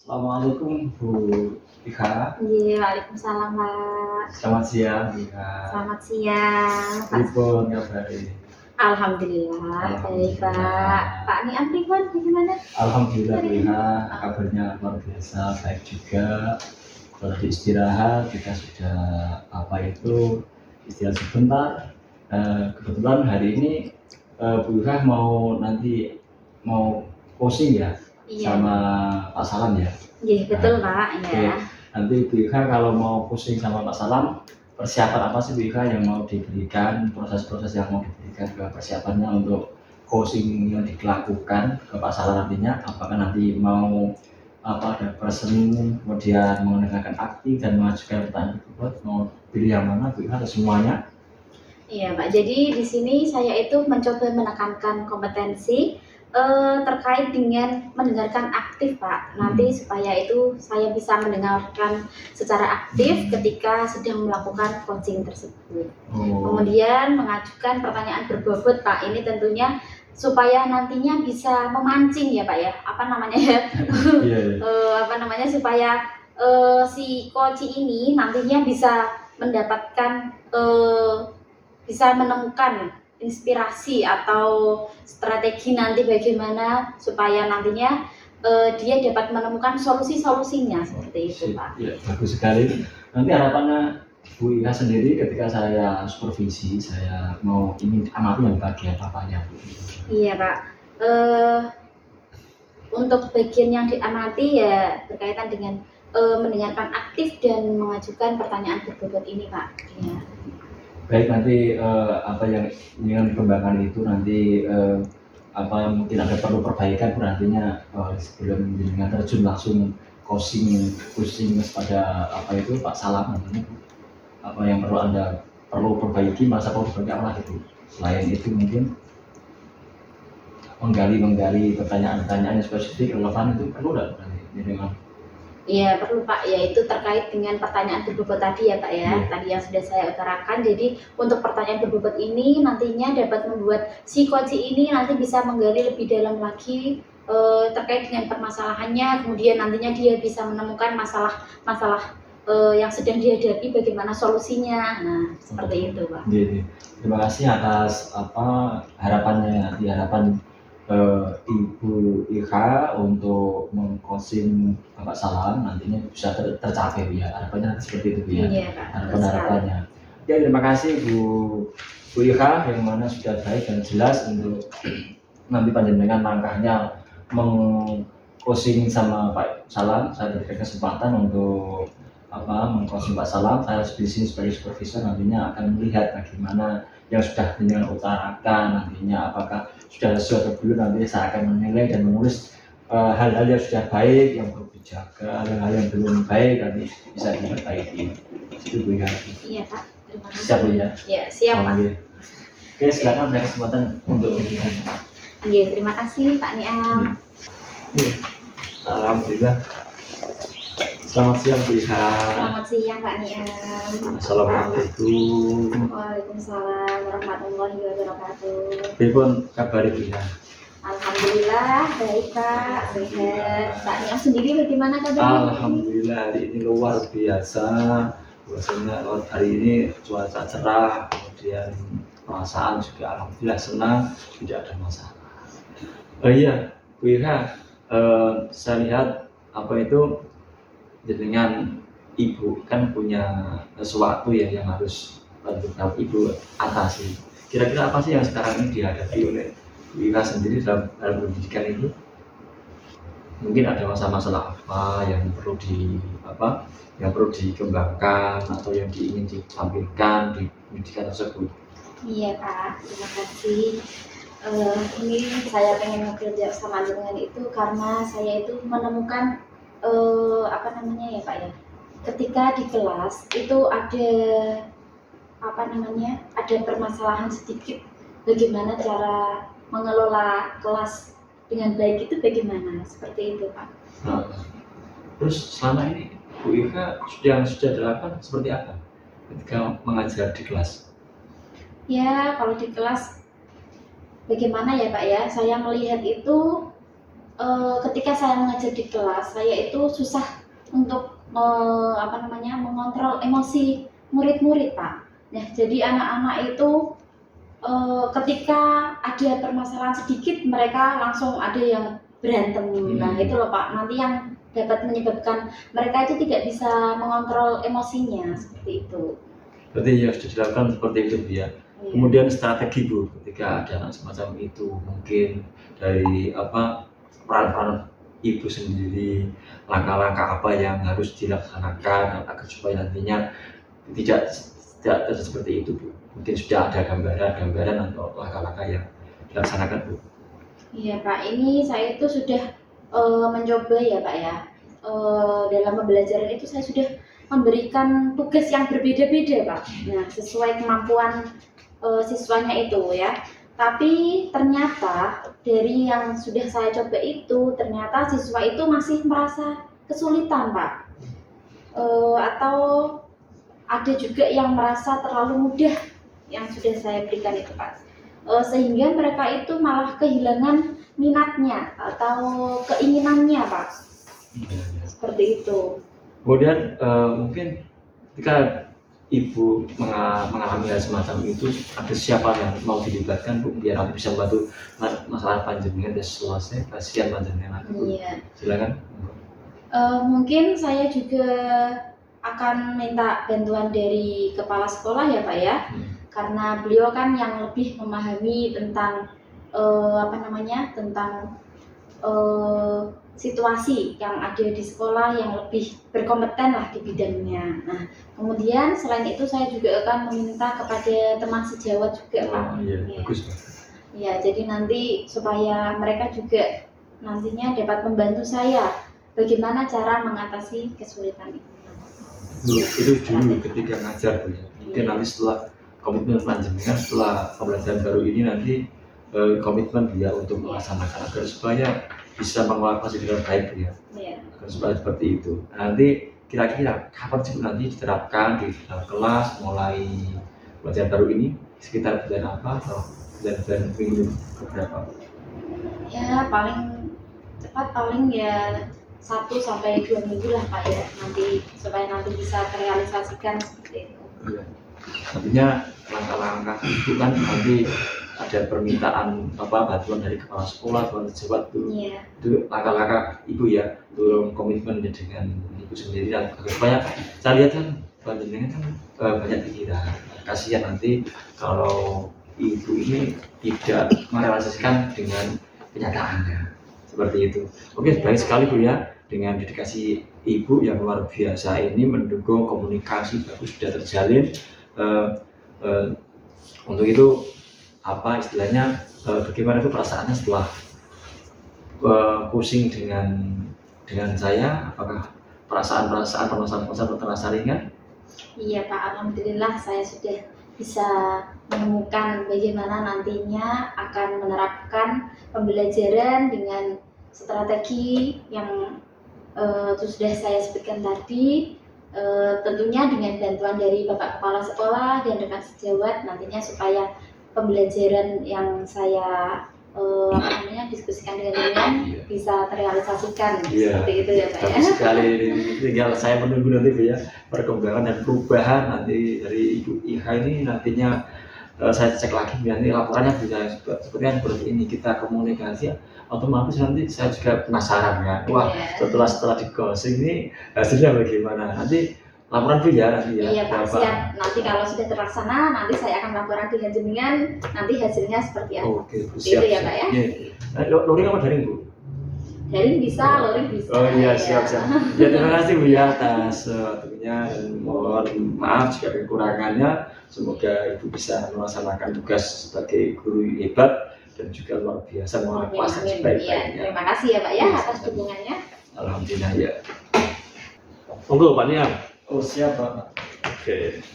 Assalamualaikum Bu Ika. Iya, waalaikumsalam Pak. Selamat siang Bu Ika. Selamat siang Pak. Pripun kabare? Alhamdulillah, baik Pak. Alhamdulillah. Pak Niam pripun bagaimana? Alhamdulillah Bu Ika, kabarnya luar biasa, baik juga. Kalau istirahat kita sudah istirahat sebentar. Kebetulan hari ini Bu Ika mau posting ya Iya. sama Pak Salam ya. Iya, betul Pak. Oke. Ya. Nanti Bu Ika kalau mau pusing sama Pak Salam, persiapan apa sih Bu Ika yang mau diberikan, proses-proses yang mau diberikan ke persiapannya untuk coaching yang dilakukan ke Pak Salam nantinya, apakah nanti mau ada person, kemudian mendengarkan aktif dan mengajukan pertanyaan berikut, mau pilih yang mana Bu Ika atau semuanya? Iya Pak. Jadi di sini saya itu mencoba menekankan kompetensi terkait dengan mendengarkan aktif Pak. Nanti supaya itu saya bisa mendengarkan secara aktif ketika sedang melakukan coaching tersebut. Kemudian mengajukan pertanyaan berbobot Pak. Ini tentunya supaya nantinya bisa memancing ya Pak ya. Supaya si coach ini nantinya bisa mendapatkan bisa menemukan inspirasi atau strategi nanti bagaimana supaya nantinya dia dapat menemukan solusi-solusinya seperti itu Pak. Ya, bagus sekali. Nanti harapannya Bu Ika sendiri ketika saya supervisi, saya mau ini amati yang bagian apanya Bu? Iya Pak. Untuk bagian yang diamati ya berkaitan dengan mendengarkan aktif dan mengajukan pertanyaan berbobot ini Pak. Ya. Baik, nanti apa yang ingin dikembangkan itu nanti mungkin ada perlu perbaikan nantinya sebelum dengan terjun langsung coaching pada Pak Salam nantinya apa yang perlu perbaiki, masa perlu perbaiki apa gitu. Selain itu mungkin menggali pertanyaan-pertanyaan yang spesifik relevan itu perlu nggak nanti memang? Iya perlu Pak, yaitu terkait dengan pertanyaan berbobot tadi ya Pak ya, tadi yang sudah saya utarakan. Jadi untuk pertanyaan berbobot ini nantinya dapat membuat si coach ini nanti bisa menggali lebih dalam lagi terkait dengan permasalahannya, kemudian nantinya dia bisa menemukan masalah yang sedang dihadapi, bagaimana solusinya. Nah seperti itu Pak. Terima kasih atas harapan Ibu Ika untuk meng-coaching Bapak Salam nantinya bisa tercapai ya, harapannya seperti itu ya. Iya Pak. Harapannya. Ya, terima kasih Bu Ika yang mana sudah baik dan jelas untuk nanti panjenengan langkahnya meng-coaching sama Pak Salam. Saya berikan kesempatan untuk meng-coaching Pak Salam. Saya di sini sebagai supervisor nantinya akan melihat bagaimana yang sudah dengan utarakan nantinya apakah sudah sesuai atau belum. Nanti saya akan menilai dan menulis hal-hal yang sudah baik, yang perlu dijaga, hal-hal yang belum baik nanti bisa diperbaiki. Itu Bu ya. Iya Pak, terima kasih. Siap Bu ya? Ya siap Pak. Oke, silakan ada kesempatan untuk Iya, terima kasih Pak Niam. Alhamdulillah. Selamat siang Bu Ika. Selamat siang Pak Niam. Assalamualaikum. Waalaikumsalam warahmatullahi wabarakatuh. Pripun kabar Bu Ika? Alhamdulillah baik Pak, sehat. Pak Niam sendiri bagaimana kabarnya? Alhamdulillah hari ini luar biasa. Biasanya hari ini cuaca cerah, kemudian perasaan juga alhamdulillah senang, tidak ada masalah. Oh iya Bu Ika, saya lihat dengan Ibu kan punya sesuatu ya yang harus Ibu atasi. Kira-kira apa sih yang sekarang ini dihadapi oleh Bu Ika sendiri dalam pendidikan itu? Mungkin ada masalah apa yang perlu dikembangkan atau yang ingin ditampilkan di pendidikan tersebut? Iya Pak, terima kasih. Ini saya pengen bekerja sama dengan itu karena saya itu menemukan ya Pak ya, ketika di kelas itu ada permasalahan sedikit, bagaimana cara mengelola kelas dengan baik itu bagaimana, seperti itu Pak. Terus selama ini Bu Ika sudah dilakukan seperti apa ketika mengajar di kelas? Ya kalau di kelas bagaimana ya Pak ya, saya melihat itu ketika saya mengajar di kelas, saya itu susah untuk mengontrol emosi murid-murid, Pak. Nah, jadi anak-anak itu ketika ada permasalahan sedikit, mereka langsung ada yang berantem. Nah, itu loh Pak, nanti yang dapat menyebabkan mereka itu tidak bisa mengontrol emosinya seperti itu. Berarti yang sudah dilakukan seperti itu Bu ya. Iya. Kemudian strategi Bu, ketika ada anak semacam itu, mungkin dari peran-peran ibu sendiri, langkah-langkah apa yang harus dilaksanakan agar supaya nantinya tidak terjadi seperti itu Bu. Mungkin sudah ada gambaran atau langkah-langkah yang dilaksanakan Bu. Iya Pak, ini saya itu sudah mencoba ya Pak ya. Dalam pembelajaran itu saya sudah memberikan tugas yang berbeda-beda Pak. Nah, sesuai kemampuan siswanya itu ya. Tapi ternyata dari yang sudah saya coba itu, ternyata siswa itu masih merasa kesulitan Pak. Atau ada juga yang merasa terlalu mudah yang sudah saya berikan itu Pak. Sehingga mereka itu malah kehilangan minatnya atau keinginannya Pak. Seperti itu. Kemudian mungkin ketika ibu mengalami hal semacam itu, ada siapa yang mau dilibatkan Bu biar nanti bisa membantu masalah panjenengan dan selesai kasihan panjenengan Bu. Iya. Silakan. Mungkin saya juga akan minta bantuan dari kepala sekolah ya Pak ya. Karena beliau kan yang lebih memahami tentang tentang situasi yang ada di sekolah, yang lebih berkompeten lah di bidangnya. Nah, kemudian selain itu saya juga akan meminta kepada teman sejawat juga Pak. Iya, bagus Pak. Ya, jadi nanti supaya mereka juga nantinya dapat membantu saya bagaimana cara mengatasi kesulitan itu. Itu dulu ketika ngajar Bu ya. Mungkin nanti setelah komitmen panjenengan, setelah pembelajaran baru ini nanti komitmen dia untuk melaksanakan agar supaya bisa mengelola kelas dengan baik ya. Agar supaya seperti itu. Nanti kira-kira kapan sih nanti diterapkan di dalam kelas mulai pembelajaran baru ini, sekitar bulan apa atau bulan minggu berapa? Ya paling cepat paling ya 1 sampai 2 minggu lah Pak ya, nanti supaya nanti bisa terrealisasikan seperti itu. Iya. Nantinya langkah-langkah itu kan nanti ada permintaan bantuan dari kepala sekolah, kepala sejawat itu langkah-langkah ibu ya, turun komitmen dengan ibu sendiri dan supaya saya lihat kan panjenengan kan banyak pikiran, kasihan nanti kalau ibu ini tidak merealisasikan dengan kenyataannya seperti itu. Oke, baik sekali Bu ya, dengan dedikasi ibu yang luar biasa ini mendukung komunikasi bagus sudah terjalin. Untuk itu istilahnya bagaimana itu perasaannya setelah pusing dengan saya, apakah perasaan terasa ringan? Iya Pak, alhamdulillah saya sudah bisa menemukan bagaimana nantinya akan menerapkan pembelajaran dengan strategi yang sudah saya sebutkan tadi, tentunya dengan bantuan dari Bapak Kepala Sekolah dan rekan sejawat nantinya supaya pembelajaran yang saya diskusikan dengan bisa terrealisasikan seperti itu ya Pak ya. Bagus sekali, tinggal saya menunggu nanti Bu ya perkembangan dan perubahan nanti dari Ibu Iha ini nantinya. Saya cek lagi nanti laporannya bisa seperti ini, kita komunikasi otomatis nanti saya juga penasaran kan, wah setelah di closing ini hasilnya bagaimana, nanti laporan Bu ya nanti ya. Iya Pak, siap. Nanti kalau sudah terlaksana nanti saya akan laporan dengan jenengan nanti hasilnya seperti apa. Oke Bu, siap, itu ya Pak ya. Luring apa daring Bu? Daring bisa, luring bisa. Oh iya, siap. Ya terima kasih Bu ya atas waktunya dan mohon maaf jika kekurangannya. Semoga Ibu bisa melaksanakan tugas sebagai guru hebat dan juga luar biasa menguasai sebaik-baiknya. Terima kasih ya Pak ya atas dukungannya. Alhamdulillah ya. Monggo Pak Niam. Oh siap Pak. Oke.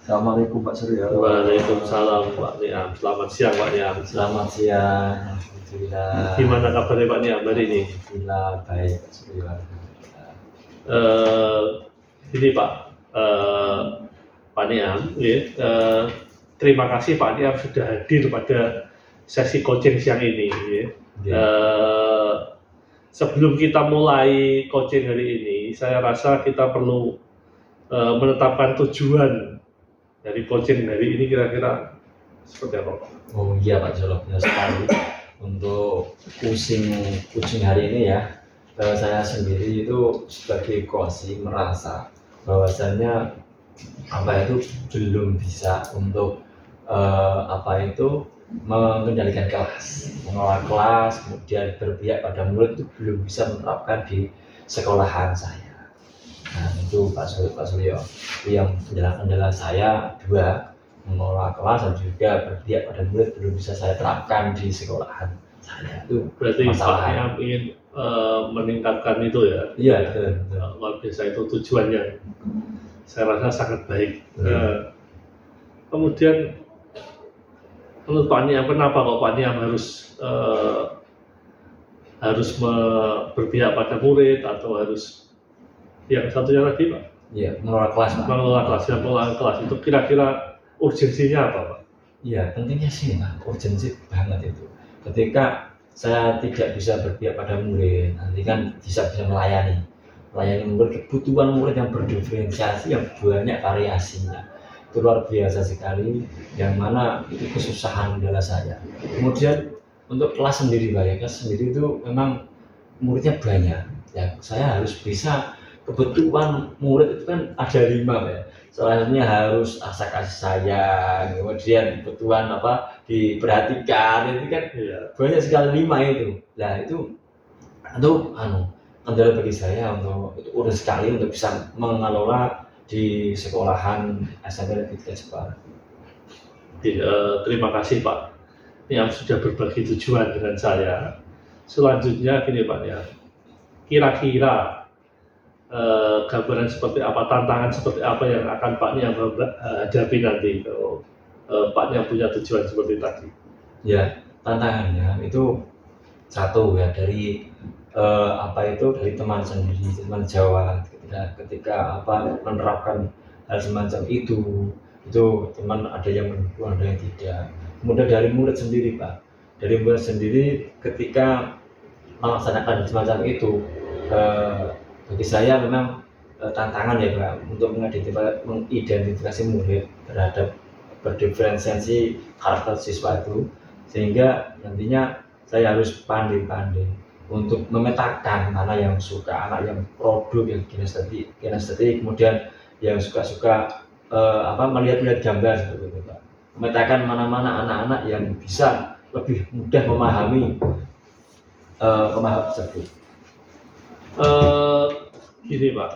Assalamualaikum Pak Surya. Waalaikumsalam Pak Niam. Selamat siang Pak Niam. Selamat siang. Alhamdulillah. Gimana kabarnya Pak Niam hari ini? Alhamdulillah baik Pak Surya. Ini Pak Niam, terima kasih Pak Niam sudah hadir pada sesi coaching siang ini. sebelum kita mulai coaching hari ini, saya rasa kita perlu menetapkan tujuan dari coaching hari ini kira-kira seperti apa Pak? Oh iya Pak Jolo, benar sekali. Untuk kucing hari ini ya, saya sendiri itu sebagai coaching merasa bahwasannya apa itu belum bisa untuk mengendalikan kelas, mengelola kelas, kemudian berpihak pada murid itu belum bisa menerapkan di sekolahan saya. Nah itu Pak Suryo, yang kendala saya dua, mengelola kelas dan juga berpihak pada murid belum bisa saya terapkan di sekolahan saya. Itu Berarti masalah. Pak yang ingin meningkatkan itu ya? Iya betul. Luar biasa, itu tujuannya. Saya rasa sangat baik. Kemudian menurut Pak Niam, kenapa kok Pak Niam harus berpihak pada murid atau harus yang satunya lagi Pak? Iya, mengelola kelas Pak. Mengelola kelas itu kira-kira urgensinya apa Pak? Iya, pentingnya sih Pak, urgensi banget itu. Ketika saya tidak bisa berpihak pada murid, nanti kan bisa melayani murid, kebutuhan murid yang berdiferensiasi, yang banyak variasinya. Itu luar biasa sekali, yang mana itu kesusahan adalah saya. Kemudian untuk kelas sendiri Pak, ya, kelas sendiri itu memang muridnya banyak. Ya, saya harus bisa, kebutuhan murid itu kan ada 5 Pak ya. Salah satunya harus asa kasih sayang, kemudian kebutuhan diperhatikan, itu kan banyak sekali 5 itu. Nah itu kendala bagi saya untuk itu urus sekali untuk bisa mengelola di sekolahan SMP Negeri 3 Jepara. Terima kasih Pak yang sudah berbagi tujuan dengan saya. Selanjutnya gini Pak ya, kira-kira gambaran seperti apa, tantangan seperti apa yang akan Pak Niam hadapi nanti kalau Pak Niam punya tujuan seperti tadi? Ya, tantangannya itu satu ya, dari dari teman sendiri, teman Jawa, ketika menerapkan hal semacam itu teman ada yang mendukung, ada yang tidak. Kemudian dari murid sendiri Pak, ketika melaksanakan semacam itu, bagi saya memang tantangan ya Pak untuk mengidentifikasi murid terhadap berdiferensiasi karakter siswa itu, sehingga nantinya saya harus pandai-pandai untuk memetakan mana yang suka, anak yang produk, yang kinestetik, kemudian yang suka melihat gambar seperti itu Pak. Memetakan mana-mana anak-anak yang bisa lebih mudah memahami pemahaman tersebut. Gini Pak,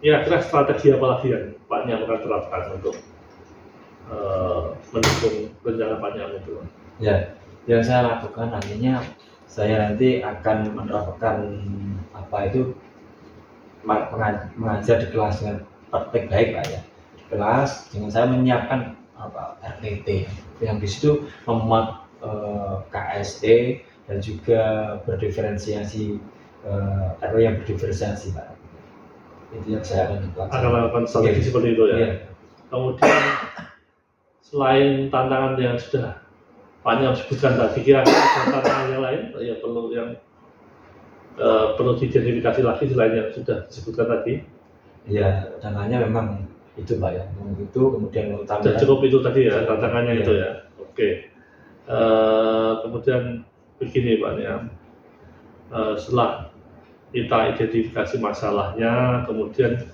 kira-kira strategi apa lagi yang Pak Niam akan terapkan untuk mendukung rencana Pak Niam itu? Ya, yang saya lakukan nantinya, saya nanti akan menerapkan mengajar di kelas dengan praktek baik Pak ya. Di kelas dengan saya menyiapkan RPT yang di situ memuat KSE dan juga berdiferensiasi, yang berdiferensiasi Pak. Itu yang saya akan lakukan strategi seperti itu ya. Yeah. Kemudian selain tantangan yang sudah Pak Niam sebutkan tadi, kira-kira ada tantangan yang lain yang perlu diidentifikasi lagi selain yang sudah disebutkan tadi? Ya, tantangannya memang itu Pak ya. Itu kemudian sudah cukup itu tadi ya, tantangannya itu ya. Oke. Kemudian begini Pak Niam, setelah kita identifikasi masalahnya, kemudian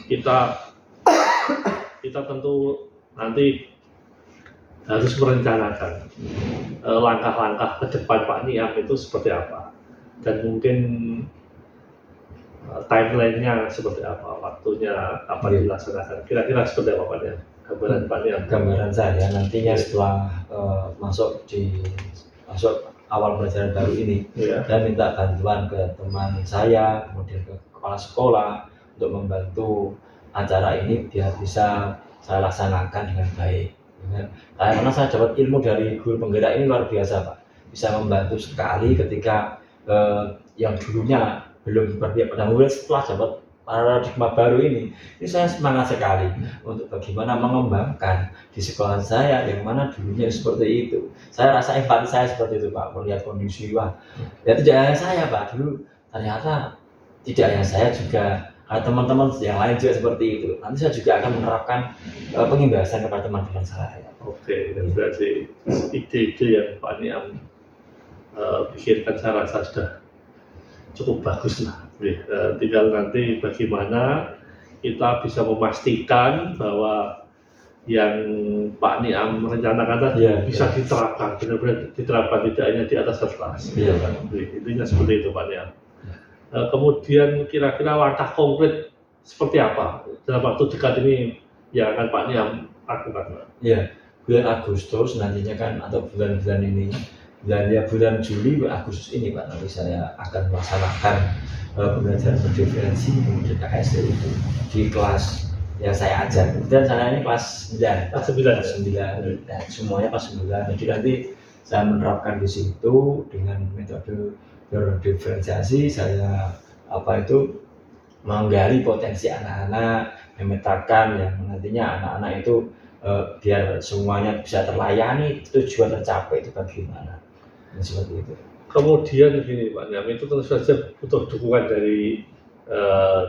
kita tentu nanti harus merencanakan langkah-langkah ke depan Pak Niam itu seperti apa, dan mungkin timeline-nya seperti apa, waktunya kapan dilaksanakan, kira-kira seperti apa Pak Niam? Gambaran Pak Niam. Gambaran saya nantinya setelah masuk awal pelajaran baru ini, saya minta bantuan ke teman saya, kemudian ke kepala sekolah untuk membantu acara ini biar bisa saya laksanakan dengan baik. Karena saya dapat ilmu dari guru penggerak ini luar biasa Pak, bisa membantu sekali ketika yang dulunya belum berpihak pada murid, setelah dapat paradigma baru ini saya semangat sekali untuk bagaimana mengembangkan di sekolah saya yang mana dulunya seperti itu. Saya rasa empati saya seperti itu Pak, melihat kondisi wah, ya tidak hanya saya Pak, dulu ternyata tidak hanya saya juga teman-teman yang lain juga seperti itu. Nanti saya juga akan menerapkan pengimbasan kepada teman-teman saya. Oke, dan berarti ide-ide yang Pak Niam pikirkan saya rasa sudah cukup bagus lah. Tinggal nanti bagaimana kita bisa memastikan bahwa yang Pak Niam rencanakan tadi bisa diterapkan, benar-benar diterapkan, tidak hanya di atas kertas. Intinya seperti itu Pak Niam. Kemudian kira-kira langkah konkret seperti apa dalam waktu dekat ini yang akan Pak Niam lakukan? Ya, bulan Agustus nantinya kan atau bulan-bulan ini, bulan Juli, Agustus ini Pak, nanti saya akan melaksanakan pembelajaran berdiferensi kemudian KSD itu di kelas yang saya ajar. Kemudian saya ini kelas 9. Kelas 9. Dan semuanya kelas 9. Jadi nanti saya menerapkan di situ dengan metode berdiferensiasi. Saya menggali potensi anak-anak, memetakan yang nantinya anak-anak itu biar semuanya bisa terlayani, tujuan tercapai itu bagaimana. Seperti itu. Kemudian begini Pak Niam, itu tentu saja butuh dukungan dari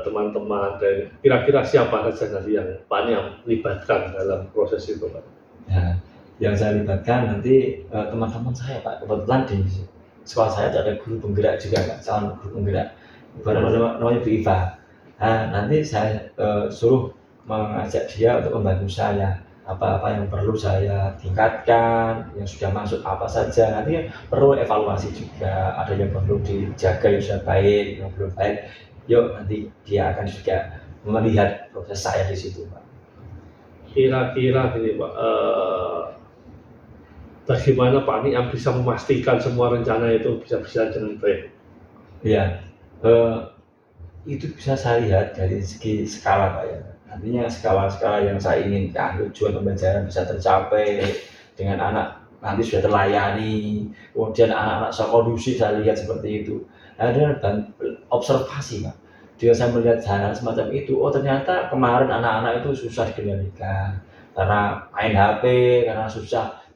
teman-teman, dan kira-kira siapa saja nanti yang Pak Niam libatkan dalam proses itu Pak? Nah, yang saya libatkan nanti teman-teman saya Pak, kebetulan di sekolah saya ada guru penggerak juga Pak, calon guru penggerak, namanya Bu Iva. Nah, nanti saya suruh mengajak dia untuk membantu saya, apa-apa yang perlu saya tingkatkan, yang sudah masuk apa saja, nanti perlu evaluasi juga, ada yang perlu dijaga yang sudah baik, yang belum baik, yuk nanti dia akan juga melihat proses saya di situ Pak. Kira-kira ini Pak, bagaimana Pak Niam bisa memastikan semua rencana itu bisa berjalan dengan baik? Ya, itu bisa saya lihat dari segi skala Pak ya. Artinya skala-skala yang saya inginkan, tujuan pembelajaran bisa tercapai dengan anak nanti sudah terlayani, kemudian anak-anak kondusif saya lihat seperti itu. Ada dan observasi Pak. Dia saya melihat hal semacam itu, oh ternyata kemarin anak-anak itu susah dikendalikan karena main HP, karena susah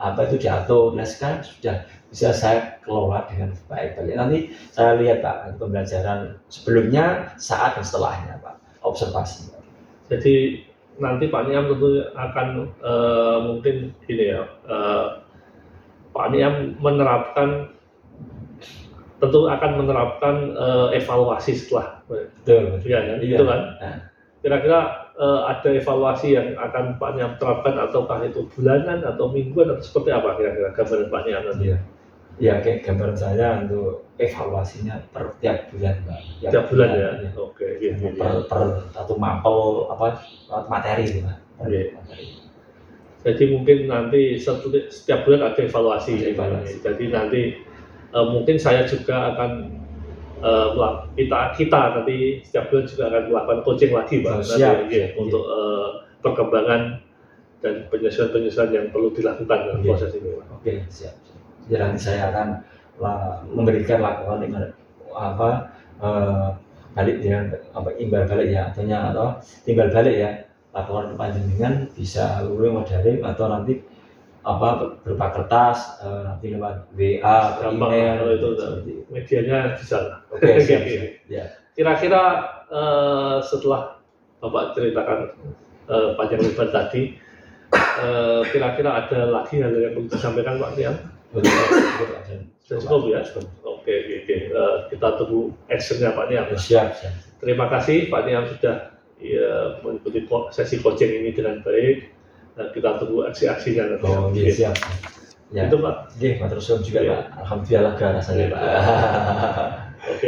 apa itu jatuh. Nah sekarang sudah bisa saya kelola dengan baik-baik. Nanti saya lihat Pak pembelajaran sebelumnya, saat dan setelahnya Pak, observasi. Jadi nanti Pak Niam tentu akan mungkin gini ya, Pak Niam tentu akan menerapkan evaluasi setelah, Betul. ya kan? Iya. Itu kan? Nah. Kira-kira ada evaluasi yang akan Pak Niam terapkan, ataukah itu bulanan atau mingguan atau seperti apa kira-kira gambaran Pak Niam nanti? Ya, kayak gambaran saya untuk evaluasinya per tiap bulan Pak. Tiap bulan ya? Oke. Per satu mapel materi itu Pak. Materi. Jadi mungkin nanti setiap bulan ada evaluasi. Jadi nanti mungkin saya juga akan kita nanti setiap bulan juga akan melakukan coaching lagi Pak. Siap. Untuk perkembangan dan penyesuaian yang perlu dilakukan dalam proses ini Pak. Oke, siap. Ya nanti saya akan memberikan laporan balik dengan imbal balik ya, atau timbal balik ya, laporan kepanjenengan bisa lewat daring atau nanti berupa kertas, nanti lewat WA atau email. Kalau itu medianya bisa lah. Oke, siap. Ya. Kira-kira setelah Bapak ceritakan panjang lebar tadi, kira-kira ada lagi hal yang perlu disampaikan Pak Niam? Cukup ya. Oke. Kita tunggu actionnya Pak Niam. Siap. Terima kasih Pak Niam sudah mengikuti sesi coaching ini dengan baik. Kita tunggu aksi-aksinya. Siap. Ya. Itu Pak. Matur suwun juga Pak. Alhamdulillah lega rasanya Pak.